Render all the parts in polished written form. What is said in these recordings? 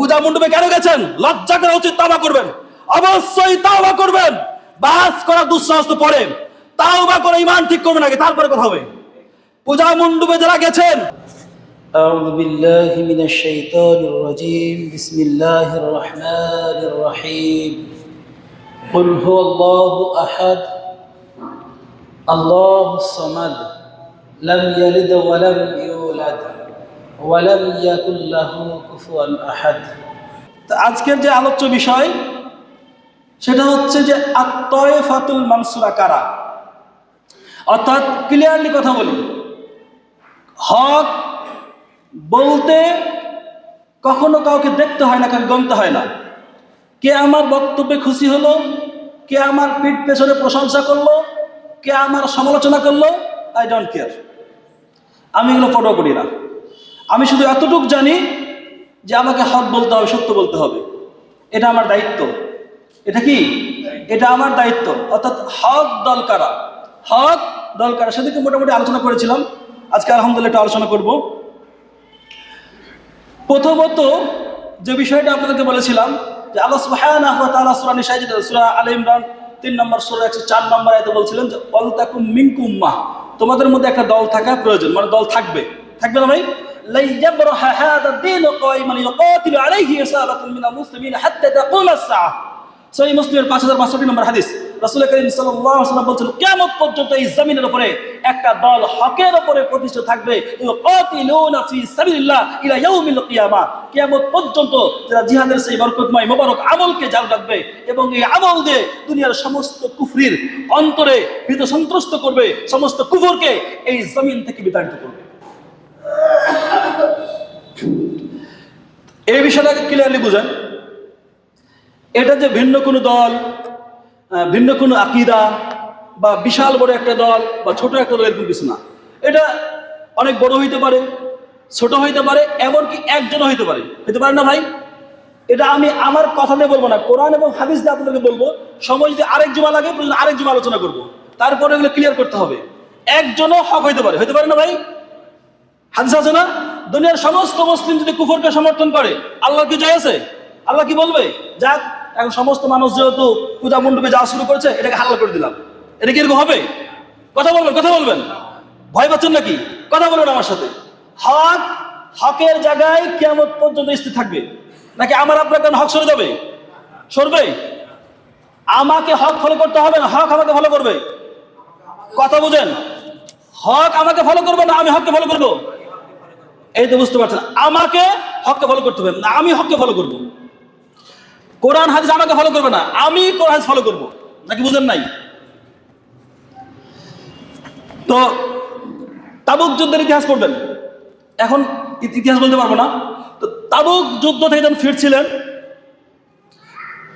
পূজা মণ্ডপে কেন গেছেন? লজ্জা করা উচিত, তাওবা করবেন, অবশ্যই তাওবা করবেন। বাস করা দুঃসাহস তো পড়ে, তাওবা করে ঈমান ঠিক করবেন আগে, তারপরে কথা হবে। পূজা মণ্ডপে যারা গেছেন, أعوذ بالله من الشيطان الرجيم بسم الله الرحمن الرحيم قل هو الله أحد الله الصمد لم يلد ولم يولد ولم يكن له كفوا أحد। আজকের যে আলোচ্য বিষয় সেটা হচ্ছে যে আত-তায়েফাতুল মানসুরা কারা। অর্থাৎ ক্লিয়ারলি কথা বলি, হক বলতে কখনো কাউকে দেখতে হয় না, কাউকে গণতে হয় না। কে আমার বক্তব্যে খুশি হলো, কে আমার পিঠ পেছনে প্রশংসা করলো, কে আমার সমালোচনা করলো, আই ডোন্ট কেয়ার। আমি এগুলো ফলো করি না। আমি শুধু এতটুকু জানি যে আমাকে হক বলতে হবে, সত্য বলতে হবে, এটা আমার দায়িত্ব। এটা কি? এটা আমার দায়িত্ব। অর্থাৎ হক দল কারা, হক দল কারা, সেদিকে মোটামুটি আলোচনা করেছিলাম। আজকে আলহামদুলিল্লাহ একটু আলোচনা করব। প্রথমত যে বিষয়টা আপনাদেরকে বলেছিলাম যে আল্লাহ সুবহানাহু ওয়া তাআলা সূরা নিসা, সূরা আলে ইমরান 3 নম্বর সূরা 104 নম্বর আয়াতে বলছিলেন যে ওয়ালতাকুম মিনকুম উম্মাহ, তোমাদের মধ্যে একটা দল থাকা প্রয়োজন, মানে দল থাকবে, থাকবে না ভাই? লা ইয়াবরাহা হাদা দ্বীন কায়মান ইয়াকাতিলু আলাইহি ইসালাতুন মিনাল মুসলিমিন হাত্তা তাকুম আস-সাআহ। সহিহ মুসলিমের 5562 নম্বর হাদিস। রাসূল কারীম সাল্লাল্লাহু আলাইহি ওয়াসাল্লাম বলেছেন কিয়ামত পর্যন্ত এই জমিনের উপরে একটা দল হকের উপরে প্রতিষ্ঠিত থাকবে, ইউকাতিলুনা ফি সাবিলিল্লাহ ইলা ইয়াউমিল কিয়ামা। কিয়ামত পর্যন্ত যারা জিহাদের সেই বরকতময় মোবারক আমলকে জারি রাখবে এবং এই আমল দিয়ে দুনিয়ার সমস্ত কুফরির অন্তরে ভীত সন্ত্রস্ত করবে, সমস্ত কুফরকে এই জমিন থেকে বিতাড়িত করবে। এই বিষয়টাকে ক্লিয়ারলি বুঝেন। এটা যে ভিন্ন কোনো দল, ভিন্ন কোনো আকীদা বা বিশাল বড় একটা দল বা ছোট একটা দল, এরকম কিছু না। এটা অনেক বড় হইতে পারে, ছোট হইতে পারে, এমনকি একজনও হইতে পারে, হইতে পারে না ভাই? এটা আমি আমার কথা দিয়ে বলবো না, কোরআন এবং হাদিস দিয়ে আপনাদেরকে বলবো। সময় যদি আরেক জুমা লাগে, আরেক জুমা আলোচনা করবো, তারপরে এগুলো ক্লিয়ার করতে হবে। একজনও হক হইতে পারে, হইতে পারে না ভাই? হাদিস আছে না, দুনিয়ার সমস্ত মুসলিম যদি কুফরকে সমর্থন করে, আল্লাহ কি জয় আছে? আল্লাহ কি বলবে? যাক, এখন সমস্ত মানুষ যেহেতু পূজা মণ্ডপে যাওয়া শুরু করেছে, এটাকে হালাল করে দিলাম। এটা কি এরকম হবে? কথা বলবেন, কথা বলবেন। ভয় পাচ্ছেন নাকি? কথা বলবেন আমার সাথে। হক হকের জায়গায় কিয়ামত পর্যন্ত স্থির থাকবে, নাকি আমার আপনার কারণে হক সরে যাবে? সরবে? আমাকে হক ফলো করতে হবে না, হক আমাকে ফলো করবে। কথা বুঝেন? হক আমাকে ফলো করবে না, আমি হককে ফলো করবো। এই তো বুঝতে পারছেন, আমাকে হককে ফলো করতে হবে না, আমি হককে ফলো করবো। কোরআন হাদিস আমাকে ফলো করবে না, আমি কোরআন হাদিস ফলো করবো, নাকি বুঝেন নাই? তো তাবুক যুদ্ধের ইতিহাস পড়বেন, এখন ইতিহাস বলতে পারবো না। তো তাবুক যুদ্ধ থেকে যখন ফিরছিলেন,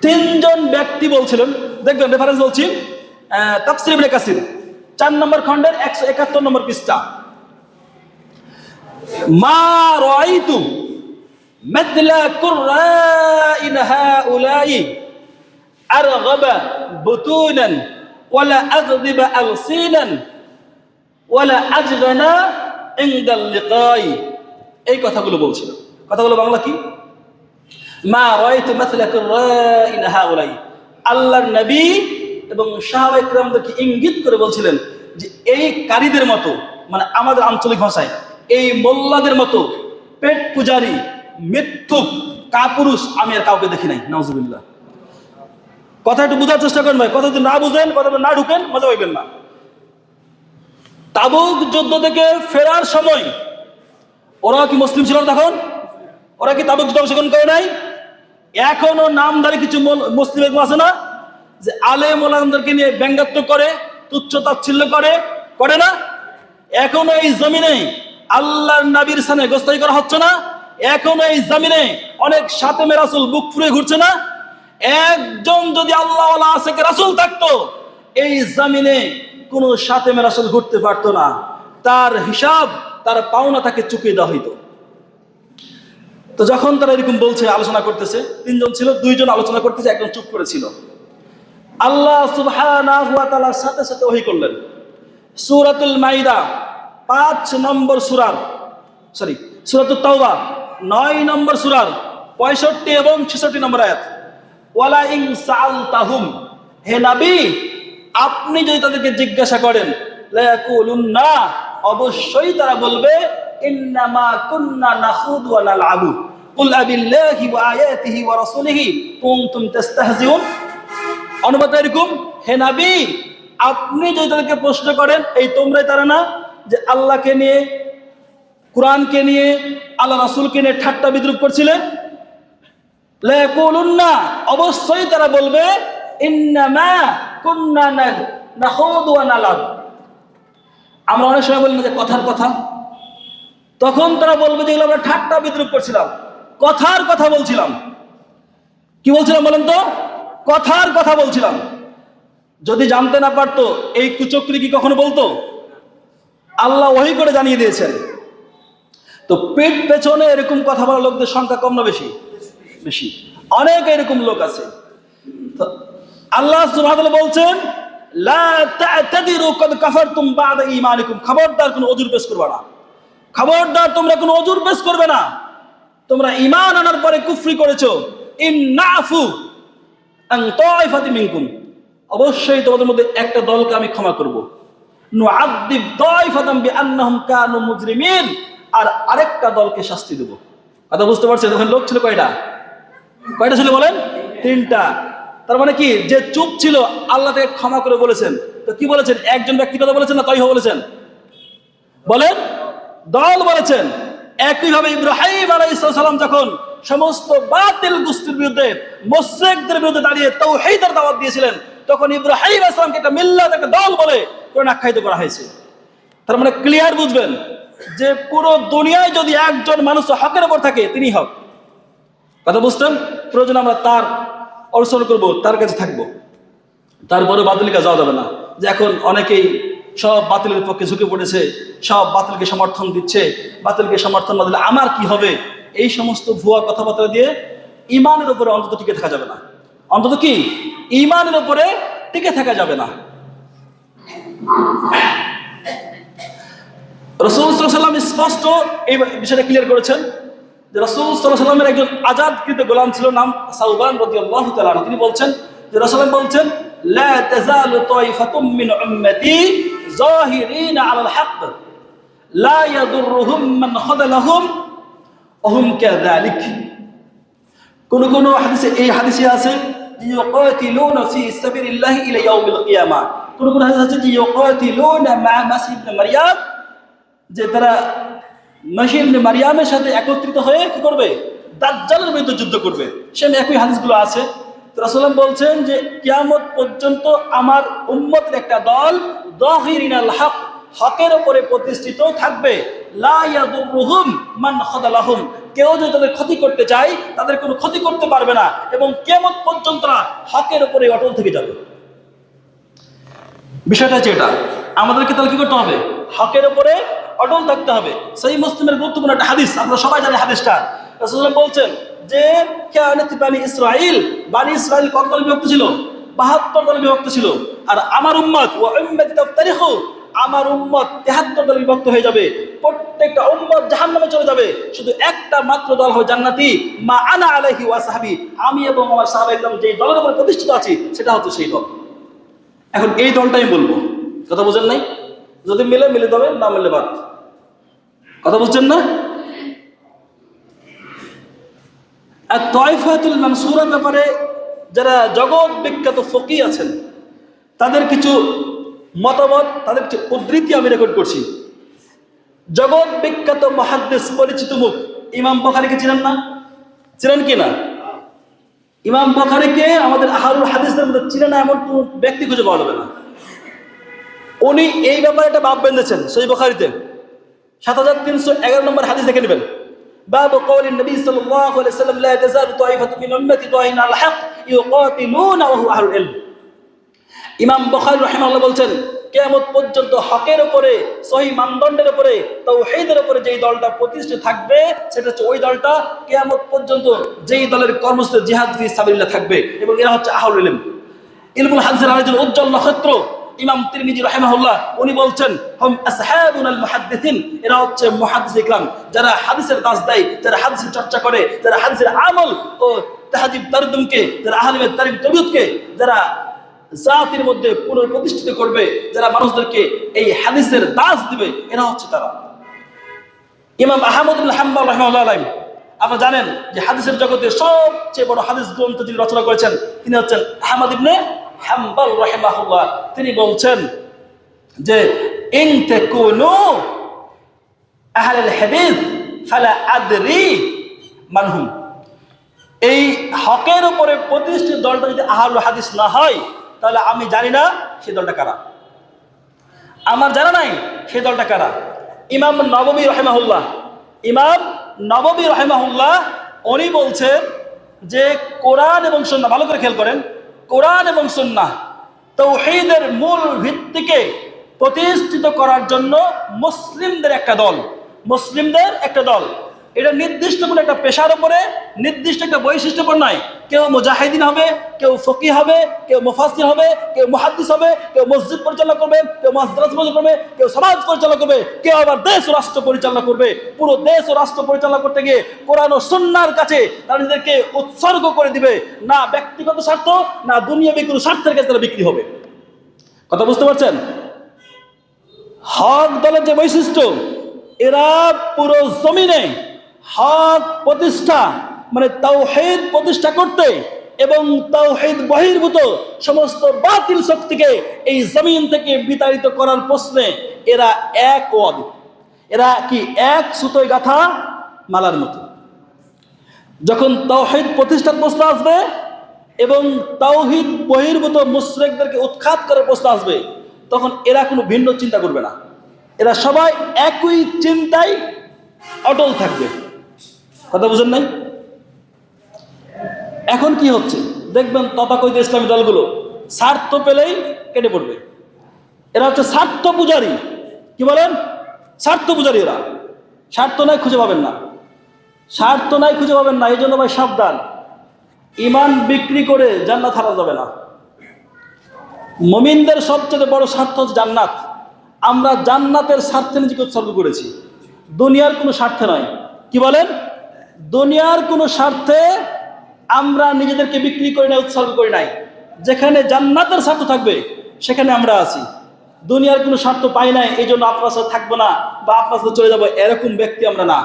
3 জন ব্যক্তি বলছিলেন, দেখবেন রেফারেন্স বলছি, তাফসীর ইবনে কাসির 4 নম্বর খণ্ডের 171 নম্বর পৃষ্ঠা। মা রাআইতু مثل قرائن هؤلاء أرغب بطونا ولا أغضب ألسنا ولا أجغنا عند اللقاء। এই কথাগুলো বলছিল। কথাগুলো বাংলা কি? মা রাআইতু مثل قرائن هؤلاء। আল্লাহর নবী এবং সাহাবায়ে কিরামদেরকে ইঙ্গিত করে বলছিলেন যে এই কারীদের মতো, মানে আমাদের আঞ্চলিক ভাষায় এই মোল্লাদের মতো পেট পূজারী, মিথ্যুক, কাপুরুষ আমি আর কাউকে দেখি নাই। নাউজুবিল্লাহ। কথা একটু বোঝার চেষ্টা করেন ভাই, কথা যদি না বুঝেন, কথা না ঢুকেন, মজা পাইবেন না। তাবুক যুদ্ধ থেকে ফেরার সময় ওরা কি মুসলিম ছিল তখন? ওরা কি তাবুক যুদ্ধ অংশগ্রহণ করে নাই? এখনো নামধারী কিছু মুসলিম আছে না, যে আলেম ওলামাদেরকে নিয়ে ব্যঙ্গাত্মক করে, তুচ্ছ তাচ্ছিল্য করে, করে না? এখনো এই জমিনে আল্লাহর নবীর সামনে গোস্তাই করা হচ্ছে না? এখনো এই জমিনে অনেক শাতেমে রাসূল বুক ফুরে ঘুরছে না? একজন যদি আল্লাহ ওয়ালা আশিকে রাসূল থাকতো, এই জমিনে কোনো শাতেমে রাসূল ঘুরতে পারতো না। তার হিসাব, তার পাওনা তাকে চুকিয়ে দেওয়া হইতো। তো যখন তারা এরকম বলছে, আলোচনা করতেছে, 3 জন ছিল, 2 জন আলোচনা করতেছে, একজন চুপ করেছিল। আল্লাহ সুবহানাহু ওয়া তাআলার সাথে সাথে ওহী করলেন। সূরাতুল মাইদা 5 নম্বর সূরার, সূরাতুত তাওবা 9 নম্বর সূরার 65 এবং 66 নম্বর আয়াত। ওয়ালা ইন সাআলতাহুম, হে নবী আপনি যদি তাদেরকে জিজ্ঞাসা করেন, লা ইয়াকুলুন্না, অবশ্যই তারা বলবে ইন্নামা কুন্না নাখুদু ওয়া নালআবু কুল আবিল্লাহি ওয়া আয়াতিহি ওয়া রাসূলিহি কুনতুম তাস্তাহজিউন। অনুবাদ এরকম, হে নবী আপনি যদি তাদেরকে প্রশ্ন করেন, এই তোমরাই তারা না যে আল্লাহকে নিয়ে, কোরআনকে নিয়ে, আল্লাহ রাসূলকে নিয়ে ঠাট্টা বিদ্রুপ করছিলে? লা ইয়াকুলুন্না, অবশ্যই তারা বলবে ইন্নামা কুন্না নাখুদু ওয়া নালআব। আমরা অনেক সময় বলি না যে কথার কথা, তখন তারা বলবে যেগুলো আমরা ঠাট্টা বিদ্রুপ করছিলাম, কথার কথা বলছিলাম। কি বলছিলাম বলেন তো? কথার কথা বলছিলাম। যদি জানতে না পারতো এই কুচক্রি কি কখনো বলতো? আল্লাহ ওহী করে জানিয়ে দিয়েছেন। তো পেট পেছনে এরকম কথা বলা লোকদের সংখ্যা কম না বেশি? বেশি। অনেক এরকম লোক আছে। তো আল্লাহ সুবহানাহু ওয়া তাআলা বলছেন, লা তা'তাদিরু ক্বাদ কাফারতুম বা'দা ঈমানিকুম, খবরদার কোনো ওজুর পেশ করবে না, খবরদার তোমরা কোনো ওজুর পেশ করবে না, তোমরা ঈমান আনার পরে কুফরি করেছো। ইন্নাফু আন তা'iফাতিন মিনকুম, অবশ্যই তোমাদের মধ্যে একটা দলকে আমি ক্ষমা করব। নুআযযিব তা'iফাতাম বিআন্নাহুম কানু মুজরিমিন, আর আরেকটা দলকে শাস্তি দেব। কথা বুঝতে পারছেন? তখন লোক ছিল কয়টা? কয়টা ছিল বলেন? 3টা। তার মানে কি, যে চুপ ছিল আল্লাহ তাকে ক্ষমা করে বলেছেন। তো কি বলেছেন? একজন ব্যক্তি কথা বলেছেন না তাইফা বলেছেন? বলেন, দল বলেছেন। একইভাবে ইব্রাহিম আলাইহিস সালাম যখন সমস্ত বাতিল গোষ্ঠীর বিরুদ্ধে, মুশরিকদের বিরুদ্ধে দাঁড়িয়ে তাওহীদের দাওয়াত দিয়েছিলেন, তখন ইব্রাহিম আলাইহিস সালামকে একটা মিল্লাত, একটা দল বলে কোরআন আখ্যায়িত করা হয়েছে। তার মানে ক্লিয়ার বুঝবেন যে পুরো দুনিয়ায় যদি একজন মানুষ হকের উপর থাকে তিনি হক। কথা বুঝতেন? প্রয়োজন আমরা তার অনুসরণ করবো, তার কাছে থাকবো, তারপরে বাতিলের কাছে যাওয়া যাবে না। যে এখন অনেকেই সব বাতিলের পক্ষে ঝুঁকে পড়েছে, সব বাতিলকে সমর্থন দিচ্ছে, বাতিলকে সমর্থন না দিলে আমার কি হবে, এই সমস্ত ভুয়া কথাবার্তা দিয়ে ইমানের উপরে অন্তত টিকে থাকা যাবে না। অন্তত কি ইমানের উপরে টিকে থাকা যাবে না। রাসূল সাল্লাল্লাহু আলাইহি ওয়াসাল্লাম স্পষ্ট এই বিষয়টা ক্লিয়ার করেছেন যে রাসূল সাল্লাল্লাহু আলাইহি ওয়াসাল্লামের একজন আজাদকৃত গোলাম ছিল, নাম সাউবান রাদিয়াল্লাহু তাআলা আনহু। তিনি বলছেন যে রাসূল বলছেন, লা তাযালু তাইফাতুম মিন উম্মতি যাহিরিনা আলাল হক লা ইয়াদুররুহুম মান খাযালাহুম ওয়া হুম কাযালিক। কোন হাদিসে, এই হাদিসে আছে যে ইউকাতিলুনা ফি সাবিলিল্লাহি ইলা ইয়াউমিল কিয়ামা। কোন হাদিস আছে যে ইউকাতিলুনা মা মাসিহ ইবনে মারইয়াম, যে তারা মসিহ ইবনে মারইয়ামের সাথে একত্রিত হয়ে কি করবে? দাজ্জালের বিরুদ্ধে যুদ্ধ করবে। সেম একই হাদিসগুলো আছে। তো রাসূল বলছেন যে কিয়ামত পর্যন্ত আমার উম্মতের একটা দল যাহিরিনাল হক, হকের উপরে প্রতিষ্ঠিত থাকবে। লা ইয়াদুররুহুম মান খাযালাহুম, কেউ যদি তাদের ক্ষতি করতে চায় তাদের কোনো ক্ষতি করতে পারবে না, এবং কিয়ামত পর্যন্ত তারা হকের উপরে অটল থেকে যাবে। বিষয়টা হচ্ছে এটা, আমাদেরকে তাহলে কি করতে হবে? হকের উপরে অটল থাকতে হবে। সহিহ মুসলিমের গুরুত্বপূর্ণ একটা হাদিস, আমরা সবাই জানি হাদিসটা। রাসূল বলছেন যে কানাত বানি ইসরাইল, বানি ইসরাইল কত দলে বিভক্ত ছিল? 72 দলে বিভক্ত ছিল। আর আমার উম্মত ওয়া উম্মতি তাফতারিখু, আমার উম্মত 73 দলে বিভক্ত হয়ে যাবে। প্রত্যেকটা উম্মত জাহান্নামে চলে যাবে, শুধু একটা মাত্র দল হবে জান্নাতি, মা আনা আলাইহি ওয়া সাহবি, আমি এবং আমার সাহাবায়ে কেরাম যে দলের উপরে প্রতিষ্ঠিত আছি সেটা হচ্ছে সেই দল। এখন এই দলটাই বলবো, কথা বুঝেন নাই? যদি মিলে মিলে তবে, না মিলে বাদ। কথা বুঝছেন না? আর তাইফাতুল মানসুরার ব্যাপারে যারা জগৎ বিখ্যাত ফকি আছেন তাদের কিছু মতামত, তাদের কিছু উদ্ধৃতি আমি রেকর্ড করছি। জগৎ বিখ্যাত মুহাদ্দিস, পরিচিত মুখ ইমাম বুখারীকে চিনেন না? চিনেন কি না? ইমাম বুখারীকে আমাদের আহলুল হাদিসদের মধ্যে চিনে না এমন কোন ব্যক্তি খুঁজে পাওয়া যাবে না। উনি এই ব্যাপারে একটা বাব বেঁধেছেন সহিহ বুখারীতে, 7311 নম্বর হাদিস দেখে নেবেন। বাবু কওলিন নবী সাল্লাল্লাহু আলাইহি ওয়াসাল্লাম, লা তাযালু তাইফাতুন মিন উম্মতি যাহিরিনা আলাল হক ইউকাতিলুনা ওয়া হুম আহলুল ইলম। ইমাম বুখারী রাহিমাহুল্লাহ বলছেন, কিয়ামত পর্যন্ত হকের উপরে, সহিহ মানদণ্ডের উপরে, তাওহীদের উপরে যেই দলটা প্রতিষ্ঠিত থাকবে সেটা হচ্ছে ওই দলটা কিয়ামত পর্যন্ত যেই দলের কর্মসূচি জিহাদ ফি সাবিলিল্লাহ থাকবে, এবং এরা হচ্ছে আহলুল ইলম। ইলমুল হাদিসের আরেকজন উজ্জ্বল নক্ষত্র ইমাম তিরমিজি রাহিমাহুল্লাহ উনি বলছেন হুম আসহাবুনাল মুহাদ্দিসিন, এরা হচ্ছে মুহাদ্দিস ইকরাম, যারা হাদিসের দাস দেয়, যারা হাদিসের চর্চা করে, যারা হাদিসের আমল ও তাহজিব তারদুমকে, যারা আহলে তারিখ তবিয়তকে যারা জাতির মধ্যে পুনঃপ্রতিষ্ঠিত করবে, যারা মানুষদেরকে এই হাদিসের দাস দিবে, এরা হচ্ছে তারা। ইমাম আহমদ ইবনে হাম্বল রাহিমাহুল্লাহ আলাইহি, আপনারা জানেন যে হাদিসের জগতে সবচেয়ে বড় হাদিস গ্রন্থ যিনি রচনা করেছেন তিনি হচ্ছেন আহমদ ইবনে হাম্বল রাহিমাহুল্লাহ। তিনি বলছেন যে ইন তাকুনু আহলুল হাদিস ফালা আদরি মানহুম, এই হকের উপরে প্রতিষ্ঠিত দলটা যদি আহলুল হাদিস না হয় তাহলে আমি জানি না সেই দলটা কারা, আমার জানা নাই সেই দলটা কারা। ইমাম নববী রাহিমাহুল্লাহ, ইমাম নববী রাহিমাহুল্লাহ উনি বলছেন যে কোরআন এবং সুন্নাহ, ভালো করে খেয়াল করেন, কোরআন এবং সুন্নাহ তাওহীদের মূল ভিত্তিকে প্রতিষ্ঠিত করার জন্য মুসলিমদের একটা দল, মুসলিমদের একটা দল, এটা নির্দিষ্ট কোনো একটা পেশার উপরে নির্দিষ্ট একটা বৈশিষ্ট্য উপর নয়। কেউ মুজাহিদিন হবে, কেউ ফকি হবে, কেউ মুফাসসির হবে, কেউ মুহাদ্দিস হবে, কেউ মসজিদ পরিচালনা করবে, কেউ মাদ্রাসা পরিচালনা করবে, কেউ সমাজ পরিচালনা করবে, কেউ আবার দেশ ও রাষ্ট্র পরিচালনা করবে। পুরো দেশ ও রাষ্ট্র পরিচালনা করতে গিয়ে কোরআন ও সুন্নাহর কাছে তারা নিজেদেরকে উৎসর্গ করে দিবে, না ব্যক্তিগত স্বার্থ না দুনিয়াবী কোনো স্বার্থের কাছে তারা বিক্রি হবে। কথা বুঝতে পারছেন? হক দলের যে বৈশিষ্ট্য, এরা পুরো জমিনে হক প্রতিষ্ঠা মানে তাওহীদ প্রতিষ্ঠা করতে এবং তাওহীদ বহির্ভূত সমস্ত বাতিল শক্তিকে এই জমিন থেকে বিতাড়িত করার প্রশ্নে এরা এক ওয়াদ, এরা কি এক সুতোয় গাঁথা মালার মতো। যখন তাওহীদ প্রতিষ্ঠার প্রশ্ন আসবে এবং তাওহীদ বহির্ভূত মুশরিকদেরকে উৎখাত করার প্রশ্ন আসবে, তখন এরা কোনো ভিন্ন চিন্তা করবে না, এরা সবাই একই চিন্তায় অটল থাকবে। কথা বুঝেন নাই? এখন কি হচ্ছে দেখবেন, তথাকথিত ইসলামী দলগুলো স্বার্থ পেলেই কেটে পড়বে। এরা হচ্ছে স্বার্থ পূজারী। কি বলেন? স্বার্থ পূজারী। এরা স্বার্থ নাই খুঁজে পাবেন না, স্বার্থ নাই খুঁজে পাবেন না। এই জন্য ভাই সাবধান, ইমান বিক্রি করে জান্নাত হারা যাবে না। মুমিনদের সবচেয়ে বড় স্বার্থ হচ্ছে জান্নাত। আমরা জান্নাতের স্বার্থে নিজেকে উৎসর্গ করেছি, দুনিয়ার কোনো স্বার্থে নয়। কি বলেন? দুনিয়ার কোনো স্বার্থে আমরা নিজেদেরকে বিক্রি করি নাই, উৎসর্গ করি নাই। যেখানে জান্নাতের স্বার্থ থাকবে সেখানে আমরা আছি। দুনিয়ার কোনো স্বার্থ পাই নাই এই জন্য আপনার সাথে থাকবো না বা আপনার সাথে চলে যাবো, এরকম ব্যক্তি আমরা না।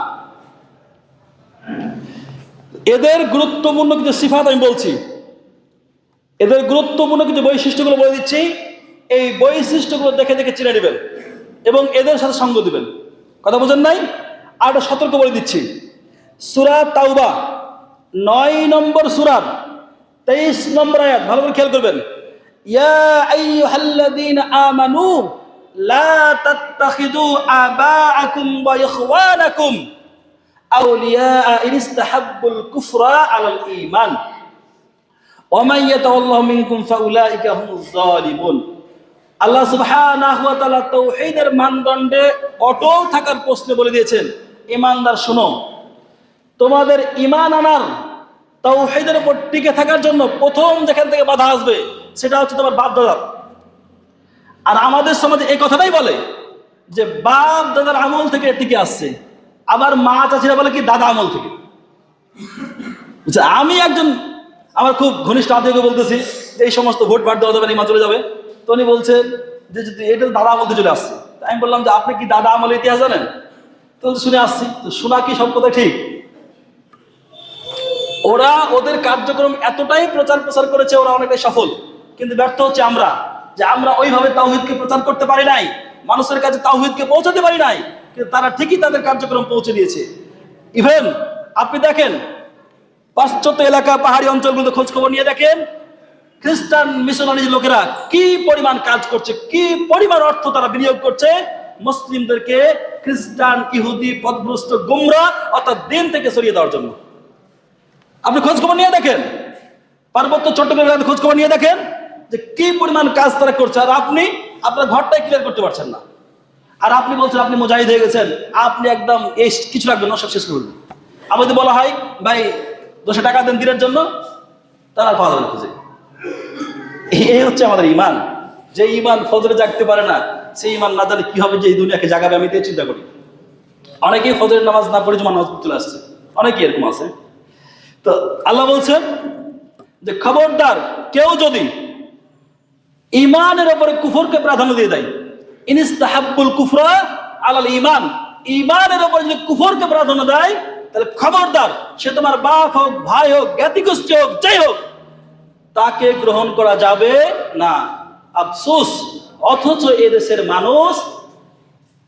এদের গুরুত্বপূর্ণ কিছু সিফাত আমি বলছি, এদের গুরুত্বপূর্ণ কিছু বৈশিষ্ট্যগুলো বলে দিচ্ছি। এই বৈশিষ্ট্যগুলো দেখে দেখে চিনে নেবেন এবং এদের সাথে সঙ্গ দিবেন। কথা বোঝেন নাই? আর একটা সতর্ক বলে দিচ্ছি, সূরা তাওবা 9 নম্বর সূরা 23 নম্বর আয়াত, ভালো করে খেয়াল করবেন। ইয়া আইয়ুহাল্লাযীনা আমানু লা তাত্তাখিযু আবাআকুম ওয়া ইখওয়ানাকুম আউলিয়া ইন ইসতাহাব্বুল কুফরা আলাল ঈমান ওয়া মান ইয়াতাওয়াল্লাহু মিনকুম ফাউলাইকা হুমুজ জালিমুন। আল্লাহ সুবহানাহু ওয়া তাআলা তাওহীদের মানদণ্ডে অটল থাকার প্রশ্নে বলে দিয়েছেন, ঈমানদার শোনো, তোমাদের ঈমান আনার তাওহীদের উপর টিকে থাকার জন্য প্রথম যেখান থেকে বাধা আসবে সেটা হচ্ছে তোমার বাপ দাদা। আর আমাদের সমাজে এই কথাটাই বলে যে বাপ দাদার আমল থেকে টিকে আসছে, আবার মা চাচিরা বলে কি দাদা আমল থেকে। আমি একজন আমার খুব ঘনিষ্ঠ আত্মীয়কে বলতেছি যে এই সমস্ত ভোট ভাট দেওয়া যাবে না, ইমান চলে যাবে। তো উনি বলছেন যে যদি এটা দাদা আমল চলে আসছে। আমি বললাম যে আপনি কি দাদা আমলের ইতিহাস জানেন? তো শুনে আসছি। তো শোনা কি সব কথা ঠিক? ওরা ওদের কার্যক্রম এতটাই প্রচার প্রসার করেছে, ওরা অনেকটাই সফল, কিন্তু ব্যর্থ হচ্ছে আমরা, যে আমরা ওইভাবে তাওহীদকে প্রচার করতে পারি নাই, মানুষের কাছে তাওহীদকে পৌঁছাতে পারি নাই, কিন্তু তারা ঠিকই তাদের কার্যক্রম পৌঁছে দিয়েছে। ইভেন আপনি দেখেন পাশ্চাত্য এলাকা, পাহাড়ি অঞ্চলগুলোতে খোঁজ খবর নিয়ে দেখেন, খ্রিস্টান মিশনারি লোকেরা কি পরিমাণ কাজ করছে, কি পরিমাণ অর্থ তারা বিনিয়োগ করছে মুসলিমদেরকে খ্রিস্টান ইহুদি পথভ্রষ্ট গোমরা অর্থাৎ দিন থেকে সরিয়ে দেওয়ার জন্য। আপনি খোঁজ খবর নিয়ে দেখেন, পার্বত্য চট্টগ্রামের খোঁজ খবর নিয়ে দেখেন যে কি পরিমাণ কাজ তারা করছে, আর আপনি আপনার ঘরটাই ক্লিয়ার করতে পারছেন না। আর আপনি বলছেন আপনি মুজাহিদ হয়ে গেছেন, আপনি একদম এই কিছু রাখবেন না, সব শেষ করবেন। আমার যদি বলা হয় ভাই 200 টাকা দেন দিনের জন্য, তারা পাওয়া যাবে খুঁজে। এই হচ্ছে আমাদের ঈমান। যে ইমান ফজরে জাগতে পারে না, সেই ইমান না জানে কি হবে যে এই দুনিয়াকে জাগাবে, আমি তাই চিন্তা করি। অনেকেই ফজরের নামাজ না পড়ে জুমার নামাজ পড়তে চলে আসছে, অনেকেই এরকম আছে। তো আল্লাহ বলছেন যে খবরদার কেউ যদি ইমানের উপরে কুফরকে প্রাধান্য দিয়ে দেয়, ইনিস্তাহাব্বুল কুফরা আলাল ইমান, ইমানের উপরে যদি কুফরকে প্রাধান্য দেয়, তাহলে খবরদার সে তোমার বাপ হোক, ভাই হোক, জ্ঞাতিগোষ্ঠী হোক, যাই হোক, তাকে গ্রহণ করা যাবে না। আফসোস, অথচ এদেশের মানুষ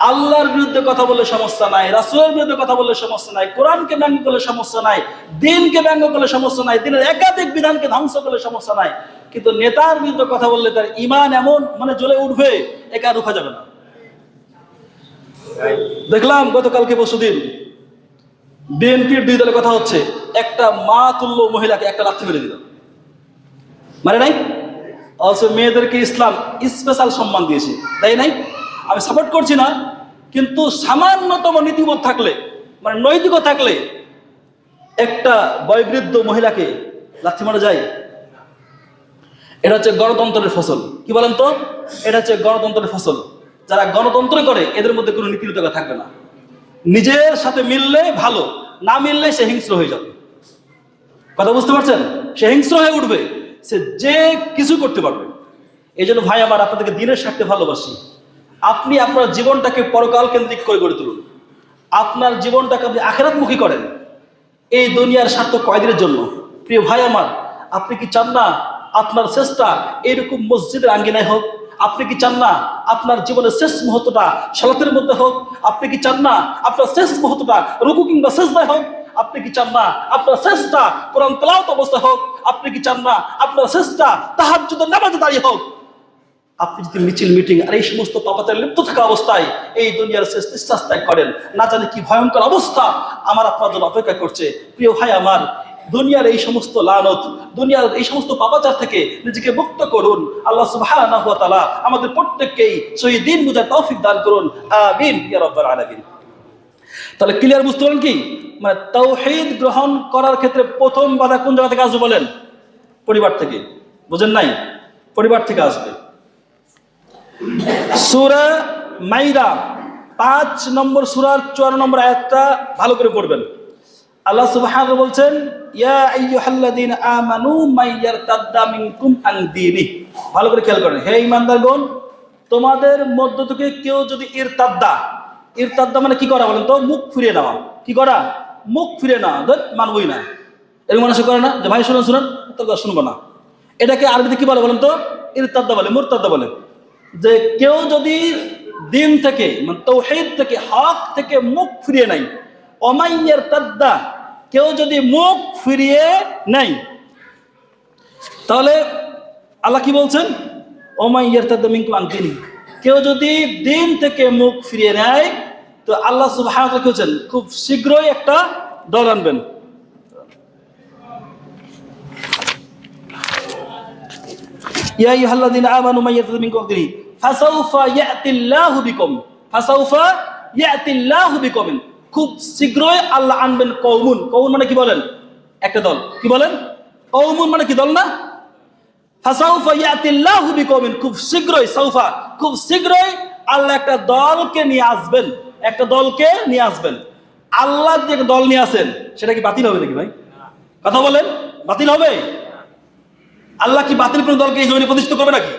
আল্লাহর বিরুদ্ধে কথা বললে সমস্যা নাই, রাসূলের বিরুদ্ধে কথা বললে সমস্যা নাই, কোরআনকে ব্যঙ্গ করলে সমস্যা নাই, দিনকে ব্যঙ্গ করলে সমস্যা নাই, দিনের একাধিক বিধানকে ধ্বংস করলে সমস্যা নাই, কিন্তু নেতার বিরুদ্ধে কথা বললে তার ইমান এমন মানে জ্বলে উঠবে, একা রুখা যাবে না। দেখলাম গতকালকে পরশুদিন বিএনপির দুই দলে কথা হচ্ছে, একটা মা তুল্য মহিলাকে একটা লাথি মেরে দিল, মানে নাই। অবশ্য মেয়েদেরকে ইসলাম স্পেশাল সম্মান দিয়েছে, তাই নাই? আমি সাপোর্ট করছি না, কিন্তু সামান্যতম নীতিবোধ থাকলে, মানে নৈতিক থাকলে একটা বয়োবৃদ্ধ মহিলাকে লাথি মারা যায়? এটা হচ্ছে গণতন্ত্রের ফসল। কি বলেন তো? এটা হচ্ছে গণতন্ত্রের ফসল। যারা গণতন্ত্র করে এদের মধ্যে কোনো নীতিনৈতিকতা থাকবে না। নিজের সাথে মিললে ভালো, না মিললে সে হিংস্র হয়ে যাবে। কথা বুঝতে পারছেন? সে হিংস্র হয়ে উঠবে, সে যে কিছু করতে পারবে। এই জন্য ভাই আমার, আপনাদেরকে দিনের স্বার্থে ভালোবাসি, আপনি আপনার জীবনটাকে পরকাল কেন্দ্রিক করে গড়ে তুলুন। আপনার জীবনটাকে আপনি আখিরাতমুখী করেন, এই দুনিয়ার স্বার্থ কয়দিনের জন্য। প্রিয় ভাই আমার, আপনি কি চান না আপনার শেষটা এরকম মসজিদের আঙ্গিনায় হোক? আপনি কি চান না আপনার জীবনের শেষ মুহূর্তটা সালাতের মধ্যে হোক? আপনি কি চান না আপনার শেষ মুহূর্তটা রুকু কিংবা সিজদায় হোক? আপনি কি চান না আপনার শেষটা কোরআন তেলাওয়াত অবস্থায় হোক? আপনি কি চান না আপনার শেষটা তাহাজ্জুদের নামাজে দাঁড়িয়ে হোক? আপনি যদি মিছিল মিটিং আর এই সমস্ত পাপাতে লিপ্ত থাকা অবস্থায় এই দুনিয়ার শেষ নিঃশ্বাস ত্যাগ করেন, না জানি কি ভয়ঙ্কর অবস্থা আমার আপনার জন্য অপেক্ষা করছে। প্রিয় ভাই আমার, দুনিয়ার এই সমস্ত লানত, দুনিয়ার এই সমস্ত পাপাচার থেকে নিজেকে মুক্ত করুন। আল্লাহ সুবহানাহু ওয়া তাআলা আমাদের প্রত্যেককেই সহি দিন বুঝার তৌফিক দান করুন, আমিন ইয়া রাব্বাল আলামিন। তাহলে ক্লিয়ার বুঝতে পারলেন কি? মানে তাওহীদ গ্রহণ করার ক্ষেত্রে প্রথম বাধা কোন জায়গা থেকে আসবে বলেন? পরিবার থেকে। বুঝেন নাই? পরিবার থেকে আসবে। সূরা মাইদা 5 নম্বর সূরার 54 নম্বর আয়াতটা ভালো করে পড়বেন। আল্লাহ সুবহানাহু বলছেন, ইয়া আইয়ুহাল্লাযীনা আমানু মাইয়ারতাদ্দা মিনকুম আন দীনি। ভালো করে খেয়াল করেন, হে ঈমানদারগণ, তোমাদের মধ্য থেকে কেউ যদি ইরতাদ্দা মানে কি করা বলেন তো? মুখ ফিরিয়ে নেওয়া। কি করা? মুখ ফিরিয়ে নেওয়া। মানবই না, এরকম মানুষ করে না যে ভাই শুনুন শুনুন, তোর কথা শুনবো না। এটাকে আরবিতে কি বলে বলেন তো? ইরতাদ্দা বলে, মুরতাদ্দা বলে। যে কেউ যদি দিন থেকে মানে তাওহীদ থেকে, হক থেকে মুখ ফিরিয়ে নেয়, ওমাইয়ারতাদ্দা, কেউ যদি মুখ ফিরিয়ে নেয়, তাহলে আল্লাহ কি বলছেন? ওমাইয়ারতাদ্দা মিনকুম আন দীনি, কেউ যদি দিন থেকে মুখ ফিরিয়ে নেয়, তো আল্লাহ সুবহানাহু ওয়া তাআলা বলছেন খুব শীঘ্রই একটা দল আনবেন। ইয়া আইয়ুহাল্লাযীনা আমানু মাইয়ারতাদ্দা মিনকুম আন দীনি ফাসাউফা ইয়াতিল্লাহু বিকুম, ফাসাউফা ইয়াতিল্লাহু বিকুম, খুব শীঘ্রই আল্লাহ আনবেন কওমুন। কওমুন মানে কি বলেন? একটা দল। কি বলেন? কওমুন মানে কি? দল না? ফাসাউফা ইয়াতিল্লাহু বিকুম, খুব শীঘ্রই, সাউফা খুব শীঘ্রই আল্লাহ একটা দলকে নিয়ে আসবেন, একটা দলকে নিয়ে আসবেন। আল্লাহ যে দল নিয়ে আসেন সেটা কি বাতিল হবে নাকি ভাই? কথা বলেন, বাতিল হবে? আল্লাহ কি বাতিল কোন দলকে এই জমিনে প্রতিষ্ঠিত করবে নাকি?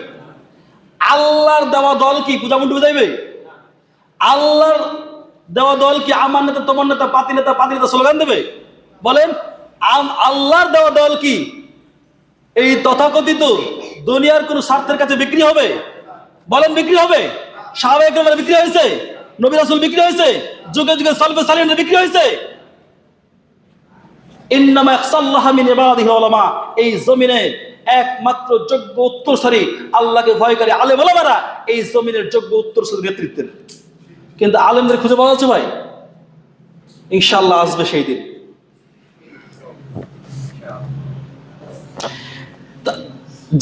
আল্লাহর দেওয়া দল কি পূজামণ্ডপে ডুবে যাইবে? আল্লাহর দেওয়া দল কি আমার নেতা, তোমার নেতা, পাতি নেতা স্লোগান দেবে? বলেন, আল্লাহর দেওয়া দল কি এই তথাকথিত দুনিয়ার কোন স্বার্থের কাছে বিক্রি হবে? বলেন, বিক্রি হবে? সাহাবায়ে কেরামের বিক্রি হয়েছে, নবী রাসূল বিক্রি হয়েছে, যুগে যুগে সালফে সালিহিনের বিক্রি হয়েছে। ইন্নামা ইয়াখশাল্লাহা মিন ইবাদিহি উলামা, এই জমিনে একমাত্র যোগ্য উত্তরসূরি, আল্লাহকে ভয়কারী আলেম ওলামারা এই জমিনের যোগ্য উত্তরসূরি নেতৃত্বের। কিন্তু আলেমদের খুঁজে পাওয়া যাচ্ছে ভাই? ইনশাআল্লাহ আসবে সেই দিন।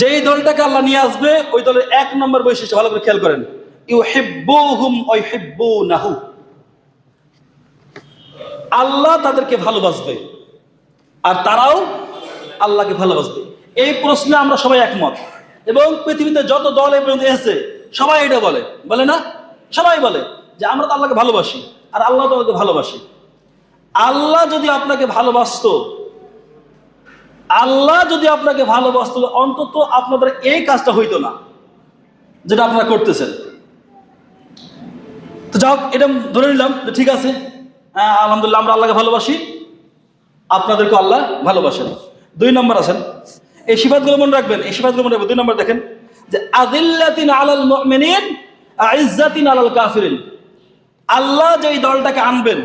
যেই দলটাকে আল্লাহ নিয়ে আসবে, ওই দলের 1 নম্বর বৈশিষ্ট্য ভালো করে খেয়াল করেন, ইউহিব্বুহুম ওয়া ইউহিব্বুনাহু, আল্লাহ তাদেরকে ভালোবাসবে আর তারাও আল্লাহকে ভালোবাসবে। এই প্রশ্নে আমরা সবাই একমত। এবং পৃথিবীতে যত দল এই পর্যন্ত এসেছে সবাই এটা বলে, বলে না? সবাই বলে যে আমরা তো আল্লাহকে ভালোবাসি, আর আল্লাহ তো আমাকে ভালোবাসি। আল্লাহ যদি আপনাকে ভালোবাসতো, আল্লাহ যদি আপনাকে ভালোবাসতো, অন্তত আপনাদের এই কাজটা হইতো না যেটা আপনারা করতেছেন। তো যাই হোক, এটা ধরে নিলাম যে ঠিক আছে, আলহামদুলিল্লাহ আমরা আল্লাহকে ভালোবাসি, আপনাদেরকে আল্লাহ ভালোবাসেন। 2 নম্বর আছেন, এই সিফাতগুলো মনে রাখবেন, এই সিফাতগুলো মনে রাখবেন। 2 নম্বর দেখেন যে আযিল্লাতিন আলাল মুমিনিন আইজ্জাতিন আলাল কাফিরিন। আল্লাহ যেই দলটাকে আনবেন,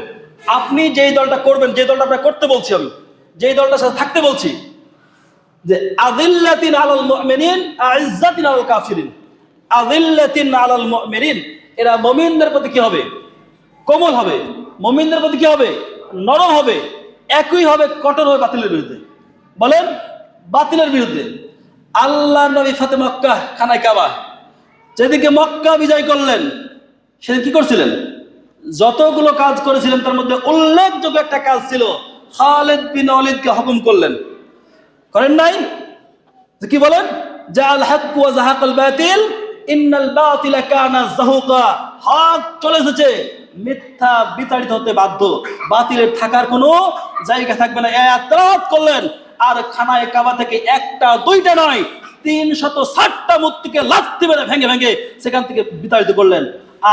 আপনি যেই দলটা করবেন, যে দলটা আপনাকে করতে বলছি, আমি যেই দলটার সাথে থাকতে বলছি, যে আযিল্লাতিন আলাল মুমিনিন আইজ্জাতিন আলাল কাফিরিন। আযিল্লাতিন আলাল মুমিনিন, এরা মুমিনদের প্রতি কি হবে? কোমল হবে। মুমিনদের প্রতি কি হবে? নরম হবে। একই হবে কঠোর হবে বাতিলের বিরুদ্ধে। বলেন, বাতিলের বিরুদ্ধে। আল্লাহর নবী ফাতে মক্কা খানায় কাবা, যেদিকে মক্কা বিজয় করলেন, সেদিন কি করছিলেন? যতগুলো কাজ করেছিলেন তার মধ্যে উল্লেখযোগ্য একটা কাজ ছিল, খালিদ বিন ওয়ালিদকে হুকুম করলেন। করেন নাই? কি বলেন? জাআল হক ওয়া যাহাকাল বাতিল ইন্নাল বাতিলা কানা যাহুকা। হক চলে এসেছে, মিথ্যা বিতাড়িত হতে বাধ্য, বাতিলের থাকার কোনো জায়গা থাকবে না। এতরাত করলেন, আর খানায় কাবা থেকে একটা দুইটা নয়, 360টা মূর্তিকে লাথি মেরে ভেঙে ভেঙে সেখান থেকে বিতাড়িত করলেন।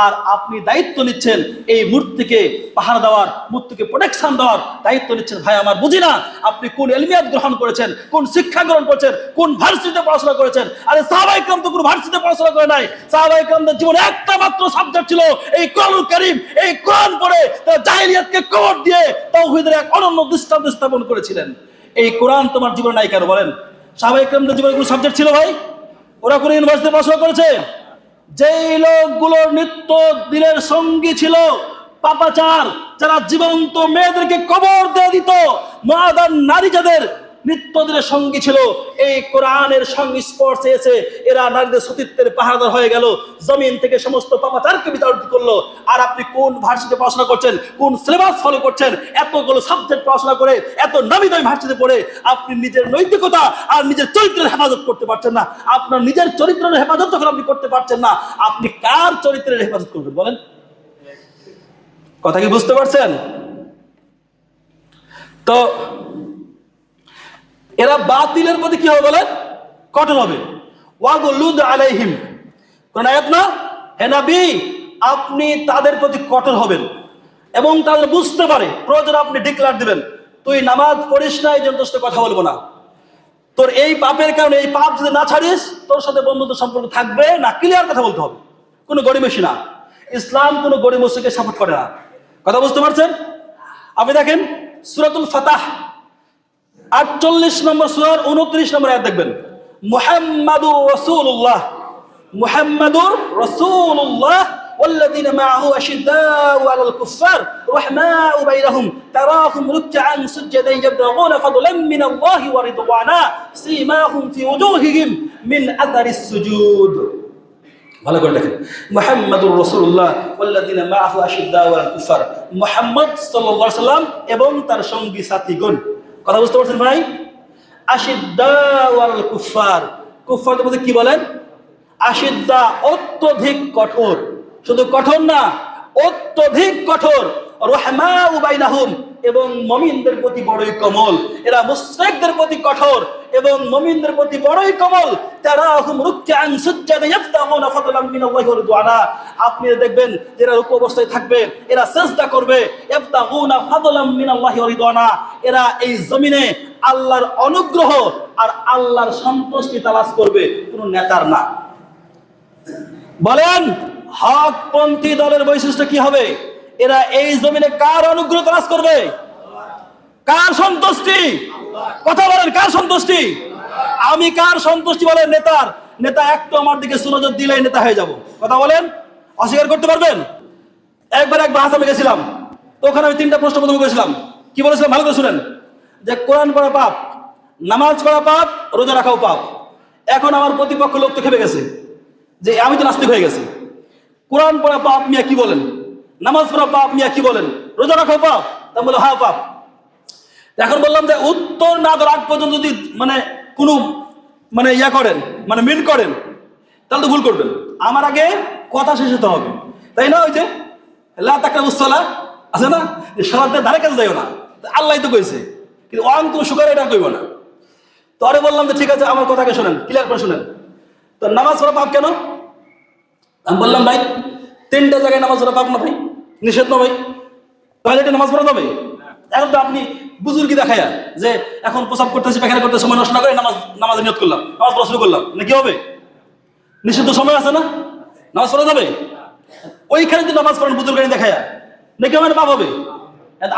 আর আপনি দায়িত্ব নিচ্ছেন এই মূর্তিকে পাহারা দেওয়ার, মূর্তিকে প্রোটেকশন দেওয়ার দায়িত্ব নিচ্ছেন। ভাই আমার, বুঝি না আপনি কোন ইলমিয়াত গ্রহণ করেছেন, কোন শিক্ষা গ্রহণ করেছেন, কোন ভার্সিটিতে পড়াশোনা করেছেন। আরে সাহাবায়ে কেরাম তো কোনো ভার্সিটিতে পড়াশোনা করে নাই। সাহাবায়ে কেরামদের জীবনে একটা মাত্র সাবজেক্ট ছিল এই কোরআনুল কারীম। এই কোরআন পড়ে তারা জাহেলিয়াতকে কবর দিয়ে তাওহীদের এক অনন্য দৃষ্টান্ত স্থাপন করেছিলেন। এই কোরআন তোমার জীবনে নাই কেন বলেন? সাহাবায়ে কেরামদের জীবনে কোনো সাবজেক্ট ছিল ভাই? ওরা কোনো ইউনিভার্সিটিতে পড়াশোনা করেছে? যেই লোকগুলোর নিত্য দিনের সঙ্গী ছিল পাপাচার, যারা জীবন্ত মেয়েদেরকে কবর দিয়ে দিত, মাদান নারী যাদের নিত্য দিনের সঙ্গী ছিল, এই কোরআনের সংস্পর্শে এসে এরা নারীদের সতীত্বের পাহারাদার হয়ে গেল, জমিন থেকে সমস্ত পাপাচারকে বিতাড়িত করলো। আর আপনি কোন ভার্সিটিতে পড়াশোনা করছেন, কোন সিলেবাস ফলো করছেন? এতগুলো সাবজেক্ট পড়াশোনা করে, এত নামি দামি ভার্সিটিতে পড়ে আপনি নিজের নৈতিকতা আর নিজের চরিত্রের হেফাজত করতে পারছেন না। আপনার নিজের চরিত্রের হেফাজত যখন আপনি করতে পারছেন না, আপনি কার চরিত্রের হেফাজত করবেন বলেন? কথা কি বুঝতে পারছেন? তো এরা বাতিলের প্রতি কি হবে বলেন? কঠোর হবে। ওয়াগুলুদ আলাইহিম, কোন আয়াত না? হে নবী, আপনি তাদের প্রতি কঠোর হবেন এবং তাদের বুঝতে পারে প্রয়োজন আপনি ডিক্লার দিবেন, তুই নামাজ পড়িস না, এই জন্য তোর সাথে কথা বলবো না। তোর এই পাপের কারণে, এই পাপ যদি না ছাড়িস, তোর সাথে বন্ধুত্ব সম্পর্ক থাকবে না। ক্লিয়ার কথা বলতে হবে, কোনো গড়িমসি না। ইসলাম কোনো গড়িমসিকে সাপোর্ট করে না। কথা বুঝতে পারছেন? আপনি দেখেন সূরাতুল ফাতাহ 48 নম্বর সূরার 29 নম্বর আয়াত দেখবেন, মুহাম্মাদুর রাসূলুল্লাহ, মুহাম্মাদুর রাসূলুল্লাহ والذين معه أشداء على الكفار رحماء بينهم تراهم ركعا سجدا يبتغون فضلا من الله ورضوانا سيماهم في وجوههم من أثر السجود। ভালো করে দেখেন, মুহাম্মাদুর রাসূলুল্লাহ ওয়াল্লাযিনা মাআহু আশিদ্দাউ আলাল কুফার, মুহাম্মদ সাল্লাল্লাহু আলাইহি সাল্লাম এবং তার সঙ্গী সাথীগণ। কথা বুঝতে পারছেন ভাই? আশিদ্দাউ আলাল কুফার, কুফারদের মধ্যে কি বলেন? আশিদ্দা, অত্যধিক কঠোর। শুধু কঠোর না, অত্যধিক কঠোর। রহমাউ বাইনাহুম, এবং মুমিনদের প্রতি বড়ই কোমল। এরা মুশরিকদের প্রতি কঠোর এবং মুমিনদের প্রতি বড়ই কোমল। তারাহুম রুকআন সুজদান ইয়াবতাগুনা ফাদলাম মিনাল্লাহি ওয়া রিদওয়ানা, আপনি দেখবেন যারা রুকু অবস্থায় থাকবে, এরা সিজদা করবে, ইয়াবতাগুনা ফাদলাম মিনাল্লাহি ওয়া রিদওয়ানা, এরা এই জমিনে আল্লাহর অনুগ্রহ আর আল্লাহর সন্তুষ্টি তালাশ করবে, কোনো নেতার না। বলেন, হকপন্থী দলের বৈশিষ্ট্য কি হবে? এরা এই জমিনে কার অনুগ্রহ তালাশ করবে? কার সন্তুষ্টি? কথা বলেন, কার সন্তুষ্টি? আমি কার সন্তুষ্টি বলেন? নেতার। নেতা একটু আমার দিকে সুনজর দিলেই নেতা হয়ে যাব। কথা বলেন, অস্বীকার করতে পারবেন? একবার হাসামে গেছিলাম, তো ওখানে আমি 3টা প্রশ্ন প্রথমে করেছিলাম। কি বলেছিলাম ভালো করে শুনেন, যে কোরআন পড়া পাপ, নামাজ পড়া পাপ, রোজা রাখাও পাপ। এখন আমার প্রতিপক্ষ লোক তো খেপে গেছে যে আমি তো নাস্তিক হয়ে গেছি। কোরআন পড়া পাপ মিয়া কি বলেন, নামাজ পড়া পাপ মিয়া কি বলেন, রোজা রাখাও পাপ? তা বলে হ্যাঁ পাপ। এখন বললাম যে উত্তর না দেওয়ার আগ পর্যন্ত যদি কোনো মানে ইয়া করেন, মানে মিন করেন, তাহলে তো ভুল করবেন। আমার আগে কথা শেষ হতে হবে, তাই না? ওই যে লা তাকরাবুস-সালাহ আছে না, যে সালাতের ধারে কাছে যাইও না, আল্লাহ তো কইছে, কিন্তু অন্ত সুগার এটা কইব না। তো আরে বললাম যে ঠিক আছে, আমার কথাকে শোনেন, ক্লিয়ার করে শোনেন। তো নামাজ পড়া পাপ কেন? আমি বললাম ভাই 3টা জায়গায় নামাজ পড়া পাপ না ভাই, নিষেধ না ভাই, টয়লেটে নামাজ পড়া যাবে? এখন তো আপনি বুজুর্গি দেখায়া যে এখন প্রসাব করতেছি, পায়খানা করতে সময় নষ্ট না করে নামাজ নিয়ত করলাম, নামাজ পড়া শুরু করলাম, না কি হবে? নিষিদ্ধ সময় আছে না, নামাজ পড়া যাবে? ওইখানে যদি নামাজ পড়েন বুজুর্গানি দেখায়া, নাকি আমার পাপ হবে?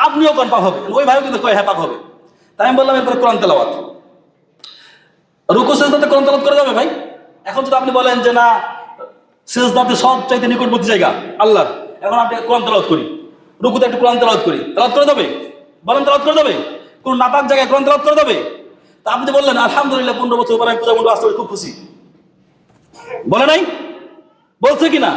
আপনিও কোন পাপ হবে, ওই ভাইও কিন্তু কয় হ্যাঁ পাপ হবে। তাই আমি বললাম এরপরে কোরআন তেলাওয়াত, রুকু সেজদাতে কোরআন তেলাওয়াত করা যাবে ভাই? এখন যদি আপনি বলেন যে না সেজদাতে সব চাইতে নিকটবর্তী জায়গা আল্লাহর, এখন আপনি কোরআন তেলাওয়াত করি, রুকুতে একটু কোরআন তেলাওয়াত করি, তেলাওয়াত করা যাবে? বলেন তেলাওয়াত করা যাবে? কোন নাপাক জায়গায় কোরআন তেলাওয়াত করা যাবে? তা আপনি যে বললেন আলহামদুলিল্লাহ 15 বছর পর আমি পূজা মণ্ডপ আসতে খুব খুশি, বলে নাই? বলছে কিনা?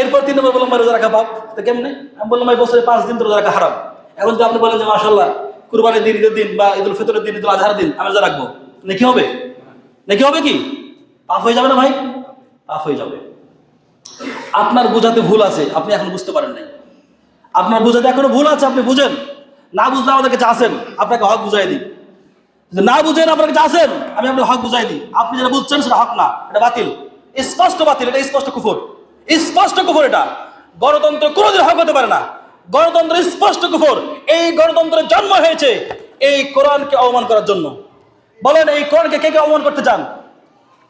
এরপর 3 নম্বর বললাম ভাই রোজা রাখা পাপ, তো কেমনে? আমি বললাম ভাই বছরে 5 দিন তো রোজা রাখা হারাম। এখন যদি আপনি বলেন যে মাশাআল্লাহ কুরবানির দিন, ঈদের দিন বা ঈদুল ফিতরের দিন, ঈদুল আজহার দিন আমি রোজা রাখবো, নাকি হবে? নাকি হবে কি? পাপ হয়ে যাবে না ভাই? পাপ হয়ে যাবে। আপনার বোঝাতে ভুল আছে, আপনি এখন বুঝতে পারেন নাই। আপনার বোঝাতে এখনো ভুল আছে, আপনি বুঝেন না। বুঝলে আমাদের কাছে আসেন, আপনাকে হক বুঝাই দিই। যদি না বুঝেন আপনার কাছে আসেন, আমি আপনার হক বুঝাই দিই। আপনি যেটা বুঝছেন সেটা হক না, এটা বাতিল, স্পষ্ট বাতিল, এটা স্পষ্ট কুফর, স্পষ্ট কুফর। এটা গণতন্ত্র কোনোদিন হক হতে পারে না, গণতন্ত্র স্পষ্ট কুফর। এই গণতন্ত্রের জন্ম হয়েছে এই কোরআনকে অপমান করার জন্য। বলেন এই কোরআনকে কে কে অপমান করতে চান?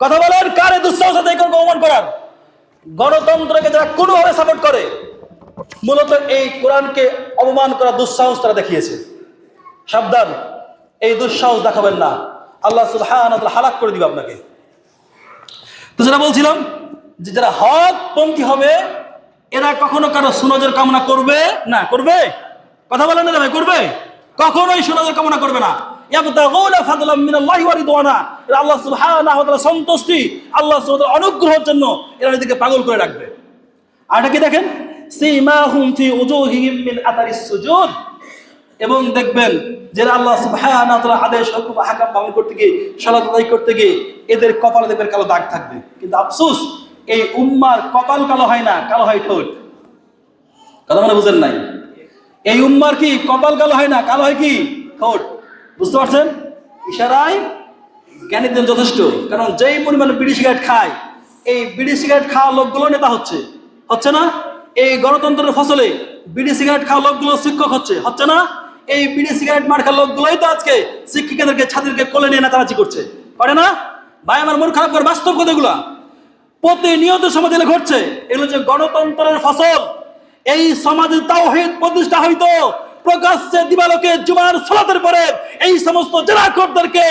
কথা বলেন, কারে দুঃসাহস আছে এই কোরআনকে অপমান করার? গণতন্ত্রকে যারা কোনোভাবে সাপোর্ট করে, মূলত এই কোরআনকে অপমান করা দুঃসাহস তারা দেখিয়েছে। সাবধান, এই দুঃসাহস দেখাবেন না, আল্লাহ সুবহানাহু ওয়া তাআলা হালাক করে দিবে আপনাকে। তো যেটা বলছিলাম যে যারা হক পন্থী হবে এরা কখনো কারো সুনজর কামনা করবে না। করবে? কথা বলেন না ভাই, করবে? কখনোই সুনজর কামনা করবে না। ইয়াবতাগুনা ফাদলাম মিনাল্লাহি ওয়া রিদওয়ানা, এরা আল্লাহ সুবহানাহু ওয়া তাআলার সন্তুষ্টি, আল্লাহ সুবহানাহু ওয়া তাআলার অনুগ্রহের জন্য এরা এদিকে পাগল করে রাখবে। আর এটা কি দেখেন, সীমাহুম ফি উজুহিহিম মিন আতারিস সুজুদ, এবং দেখবেন যারা আল্লাহ সুবহানাহু ওয়া তাআলার আদেশ হুকুম আহকাম পালন করতে গিয়ে, সালাত আদায় করতে গিয়ে এদের কপালে দেখবেন কালো দাগ থাকবে। কিন্তু আফসোস, এই উম্মার কপাল কালো হয় না, কালো হয় ঠোঁট। কথা মানে বুঝেন নাই? এই উম্মার কি কপাল কালো হয় না, কালো হয় কি ঠোঁট। বুঝতে পারছেন? ইশারায় জ্ঞানীর জন্য যথেষ্ট। কারণ যেই পরিমাণে বিড়ি সিগারেট খায়, এই বিড়ি সিগারেট খাওয়া লোকগুলো নেতা হচ্ছে, হচ্ছে না? এই গণতন্ত্রের ফসলে বিড়ি সিগারেট খাওয়া লোকগুলো শিক্ষক হচ্ছে, হচ্ছে না? এই বিড়ি সিগারেট মার খাওয়া লোকগুলোই তো আজকে শিক্ষিকাদেরকে ছাত্রীদেরকে কোলে নিয়ে নেতারাজি করছে, করে না ভাই? আমার মন খারাপ করে বাস্তব কথাগুলা প্রতিনিয়ত সমাজে ঘটছে। এগুলো যে গণতন্ত্রের ফসল। এই সমাজে তাওহীদ প্রতিষ্ঠা হইতো প্রকাশ্যে দিবালোকে জুমার সালাতের পরে এই সমস্ত জেনাখোরদেরকে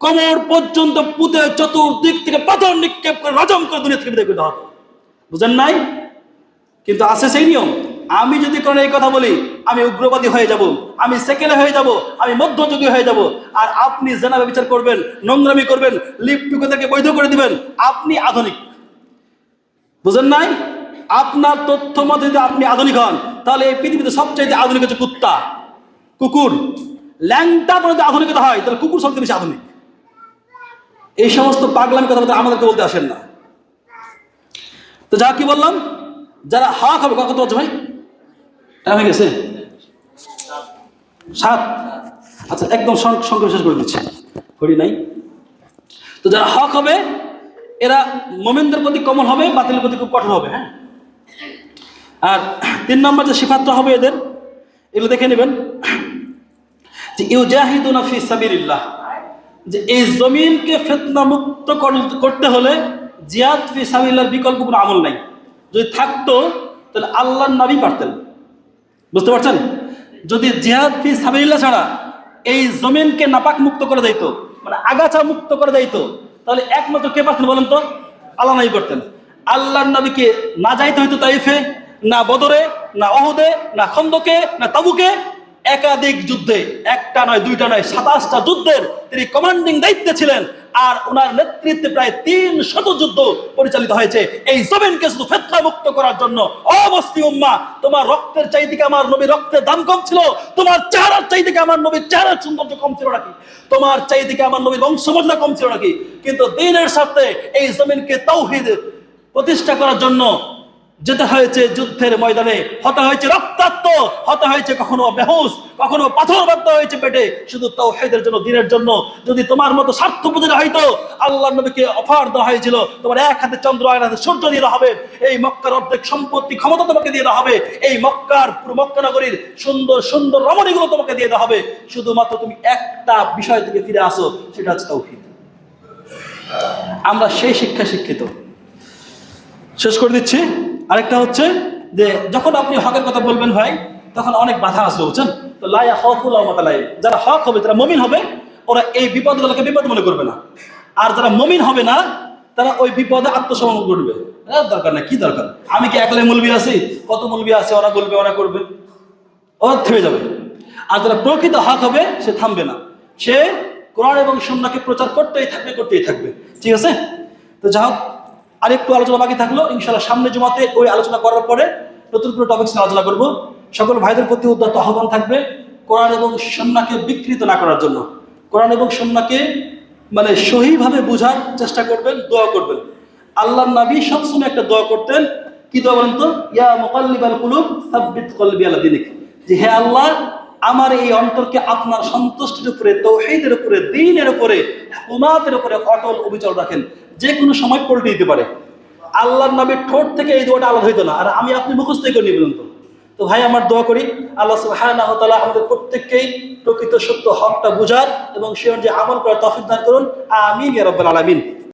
কোমর পর্যন্ত পুঁতে চতুর্দিক থেকে পাথর নিক্ষেপ করে রজম করে দুনিয়া থেকে বিদায় করে দেওয়া হতো। বুঝেন নাই? কিন্তু আছে সেই নিয়ম। আমি যদি কোনো এই কথা বলি আমি উগ্রবাদী হয়ে যাব, আমি সেকেলে হয়ে যাব, আমি মধ্যযুগী হয়ে যাব, আর আপনি জেনা বিচার করবেন, নোংরামি করবেন, লিপটুকুদেরকে বৈধ করে দিবেন, আপনি আধুনিক। বুঝেন নাই? আপনার তথ্য মতে যদি আপনি আধুনিক হন, তাহলে এই পৃথিবীতে সবচাইতে আধুনিক হচ্ছে কুত্তা, কুকুর। ল্যাংটা যদি আধুনিকতা হয় তাহলে কুকুর সবচেয়ে বেশি আধুনিক। এই সমস্ত পাগলামি কথা আমাদেরকে বলতে আসেন না। তো যা কি বললাম, যারা হক হবে, কত হচ্ছে ভাই? টাইম হয়ে গেছে 7। আচ্ছা, একদম সংক্ষেপে শেষ করে দিচ্ছি, করি নাই। তো যারা হক হবে এরা মোমেনদের প্রতি কমল হবে, বাতিলের প্রতি খুব কঠোর হবে। হ্যাঁ, আর 3 নম্বর যে সিফাতটা হবে এদের, এগুলো দেখে নেবেন যে ইউজাহিদুনা ফি সাবিলিল্লাহ, যে এই জমিনকে ফিতনা মুক্ত করতে হলে জিহাদ ফি সাবিলিল্লাহর বিকল্প কোনো আমল নাই। যদি থাকতো তাহলে আল্লাহর নবী পারতেন। বুঝতে পারছেন? যদি জিহাদ ফি সাবিলিল্লাহ ছাড়া এই জমিনকে নাপাক মুক্ত করে দিত, মানে আগাছা মুক্ত করে দিত, তাহলে একমাত্র কে পারতেন বলেন তো? আল্লাহ নবী করতেন। আল্লাহর নবীকে না যাইতে হইতো তাইফে, না বদরে, না অহুদে, না খন্দকে, না তাবুকে। একাধিক যুদ্ধে, একটা নয়, দুইটা নয়, 27টা যুদ্ধের তিনি কমান্ডিং দায়িত্বে ছিলেন। আর ওনার নেতৃত্বে প্রায় 300 যুদ্ধ পরিচালিত হয়েছে এই জমিনকে শুধু ফিতনা মুক্ত করার জন্য। ও মুসলিম উম্মাহ, তোমার রক্তের চাইতে কি আমার নবীর রক্তের দাম কম ছিল? তোমার চেহারার চাইতে কি আমার নবীর চেহারার সৌন্দর্য কম ছিল নাকি? তোমার চাইতে কি আমার নবীর বংশমর্যাদা কম ছিল নাকি? কিন্তু দ্বীনের সাথে এই জমিনকে তাওহীদ প্রতিষ্ঠা করার জন্য যেতে হয়েছে যুদ্ধের ময়দানে, হতে হয়েছে রক্তাক্ত, হতে হয়েছে কখনো বেহুশ, কখনো পাথর বাঁধতে হয়েছে পেটে, শুধু তাওহীদের জন্য, দ্বীনের জন্য। যদি তোমার মতো স্বার্থ পুঁজিরা হয়তো, আল্লাহর নবীকে অফার দেওয়া হয়েছিল, তোমার এক হাতে চন্দ্র আর এক হাতে সূর্য দিয়ে দেওয়া হবে, এই মক্কার অর্ধেক সম্পত্তি ক্ষমতা তোমাকে দিয়ে দেওয়া হবে, এই মক্কার পুরো মক্কা নগরীর সুন্দর সুন্দর রমণীগুলো তোমাকে দিয়ে দেওয়া হবে, শুধুমাত্র তুমি একটা বিষয় থেকে ফিরে আসো, সেটা হচ্ছে তাওহীদ। আমরা সেই শিক্ষা শিক্ষিত। শেষ করে দিচ্ছি। আরেকটা হচ্ছে যে যখন আপনি হকের কথা বলবেন ভাই, তখন অনেক বাধা আসবে, বুঝছেন? তো লা ইয়াখাফু লাওমাতা লাইম, যারা হক হবে, যারা মুমিন হবে, ওরা এই বিপদগুলোকে বিপদ মনে করবে না। আর যারা মুমিন হবে না, তারা ওই বিপদে আত্মসমর্পণ করবে। দরকার না, কি দরকার, আমি কি একলাই মুলবি আছি? কত মুলবি আছে, ওরা বলবে, ওরা করবে, ওরা থেমে যাবে। আর যারা প্রকৃত হক হবে, সে থামবে না, সে কোরআন এবং সুন্নাহকে প্রচার করতেই থাকবে, করতেই থাকবে। ঠিক আছে? তো যা হোক, আরেকটু আলোচনা বাকি থাকলো, ইনশাআল্লাহ সামনে জুমাতে ওই আলোচনা করার পরে নতুন কোনো টপিক নিয়ে আলোচনা করব। সকল ভাইদের প্রতি উদ্যত আহ্বান থাকবে কোরআন এবং সুন্নাহকে বিকৃত না করার জন্য। কোরআন এবং সুন্নাহকে মানে সহিভাবে বোঝার চেষ্টা করবেন, দোয়া করবেন। আল্লাহর নবী সবসময় একটা দোয়া করতেন, কি দোয়া বলেন তো? ইয়া মুকাল্লিবাল কুলুব সাব্বিত কলবি আলা দীনিক, যে হে আল্লাহ, আমার এই অন্তরকে আপনার সন্তুষ্টির উপরে, তাওহীদের উপরে, দ্বীনের উপরে, হুকুমাতের উপরে অটল অবিচল রাখেন। যে কোনো সময় পল্টে দিতে পারে। আল্লাহর নবীর ঠোঁট থেকে এই দোয়াটা আলাদা হইতো না, আর আমি আপনি মুখস্থই করে নিবেন। তো ভাই, আমার দোয়া করি আল্লাহ সুবহানাহু ওয়া তাআলা আমাদের প্রত্যেককেই প্রকৃত সত্য হকটা বুঝার এবং সে অনুযায়ী আমল করার তৌফিক দান করুন। আমিন ইয়া রাব্বাল আলামিন।